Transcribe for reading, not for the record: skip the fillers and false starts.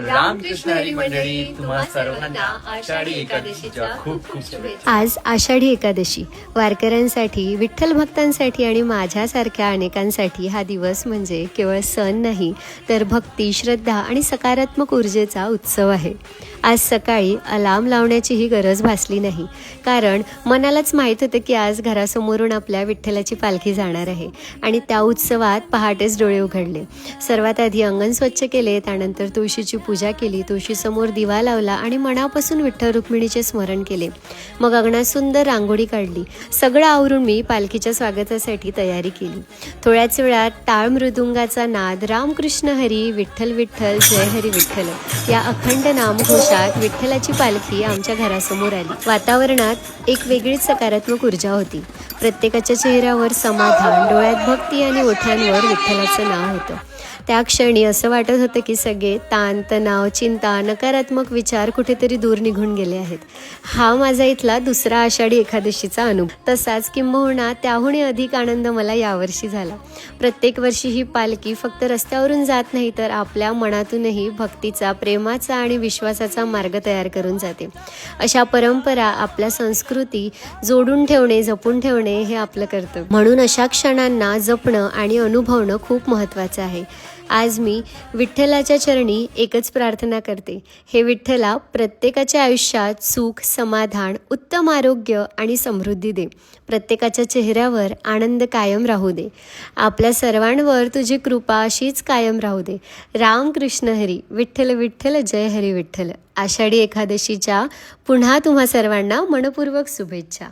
रामकृष्ण हरी मंडळी, तुम्हा सर्वांना आषाढी एकादशीच्या खूप खूप शुभेच्छा. आज आषाढी एकादशी वारकऱ्यांसाठी, विठ्ठल भक्तांसाठी आणि माझ्यासारख्या अनेकांसाठी हा दिवस म्हणजे केवळ सण नाही, तर भक्ती, श्रद्धा आणि सकारात्मक ऊर्जेचा उत्सव आहे. आज सकाळी अलार्म लावण्याचीही गरज भासली नाही, कारण मनालाच माहीत होतं की आज घरासमोरून आपल्या विठ्ठलाची पालखी जाणार आहे आणि त्या उत्सवात पहाटेच डोळे उघडले. सर्वात आधी अंगण स्वच्छ केले, त्यानंतर तुळशीची पूजा केली, तुळशीसमोर दिवा लावला आणि मनापासून विठ्ठल रुक्मिणीचे स्मरण केले. मग अंगणात सुंदर रांगोळी काढली. सगळं आवरून मी पालखीच्या स्वागतासाठी तयारी केली. थोड्याच वेळात टाळ मृदुंगाचा नाद, रामकृष्ण हरी, विठ्ठल विठ्ठल, जय हरी विठ्ठल या अखंड नामघोषात विठ्ठलाची पालखी आमच्या घरासमोर आली. वातावरणात एक वेगळीच सकारात्मक ऊर्जा होती. प्रत्येकाच्या चेहऱ्यावर समाधान, डोळ्यात भक्ती आणि ओठांवर विठ्ठलाचं नाव होतं. त्या क्षणी असं वाटत होतं की सगळे ताण, तणाव, चिंता, नकारात्मक विचार कुठेतरी दूर निघून गेले आहेत. हा माझा इथला दुसरा आषाढी एकादशीचा अनुभव. तसाच किंबहुना त्याहूनही अधिक आनंद मला यावर्षी झाला. प्रत्येक वर्षी ही पालखी फक्त रस्त्यावरून जात नाही, तर आपल्या मनातूनही भक्तीचा, प्रेमाचा आणि विश्वासाचा मार्ग तयार करून जाते. अशा परंपरा, आपल्या संस्कृती जोडून ठेवणे, जपून ठेवणे हे आपलं कर्तव्य. म्हणून अशा क्षणांना जपणं आणि अनुभवणं खूप महत्त्वाचं आहे. आज मी विठ्ठलाच्या चरणी एकच प्रार्थना करते, हे विठ्ठला, प्रत्येकाच्या आयुष्यात सुख, समाधान, उत्तम आरोग्य आणि समृद्धी दे. प्रत्येकाच्या चेहऱ्यावर आनंद कायम राहू दे. आपल्या सर्वांवर तुझी कृपा अशीच कायम राहू दे. रामकृष्ण हरी, विठ्ठल विठ्ठल, जय हरी विठ्ठल. आषाढी एकादशीच्या पुन्हा तुम्हा सर्वांना मनपूर्वक शुभेच्छा.